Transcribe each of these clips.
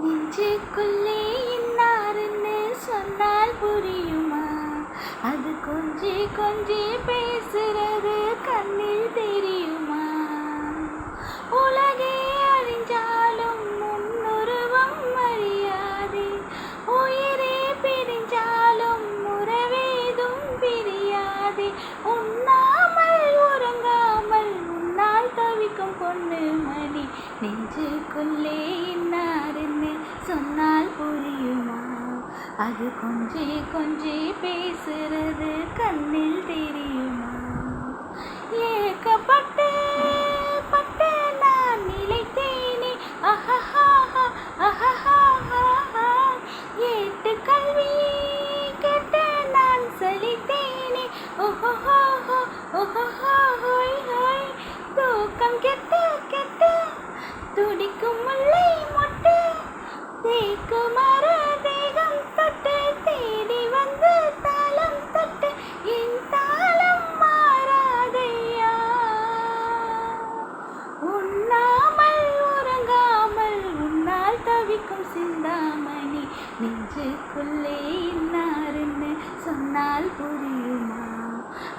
நெஞ்சுக்குள்ளே இன்னாருன்னு சொன்னால் புரியுமா? அது கொஞ்சி கொஞ்சி பேசுறது கண்ணில் தெரியுமா? உலகே அழிஞ்சாலும் முன்னுருவம் அறியாதே, உயிரே பிரிஞ்சாலும் உறவேதும் பிரியாதே. உண்ணாமல் உறங்காமல் உன்னால் தவிக்கும் பொண்ணு மணி, நெஞ்சுக்குள்ளே இன்னாருன்னு சொன்னால் புரியுமா? அது கொஞ்சி கொஞ்சி பேசுறது கண்ணில் தெரியுமா? ஏக்கப்பட்டு பட்டு நான் நிலைத்தேனே, அஹஹா அஹஹா. ஏட்டு கல்வி கேட்டு நான் சலித்தேனே, ஓஹோ ஓஹோ. தூக்கம் கெட்டு கெட்டு துடிக்கும் முல்லை மொட்டு, தேக்குமர தேகம் தொட்டு தேடி வந்து தாளம் தொட்டு என் தாளம் மாறாதையா. உண்ணாமல் உறங்காமல் உன்னால் தவிக்கும் சிந்தாமணி, நெஞ்சுக்குள்ளே இன்னாருன்னு சொன்னால் புரியுமா?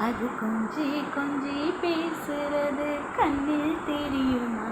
அது கொஞ்சி கொஞ்சி பேசுறது கண்ணில் தெரியுமா?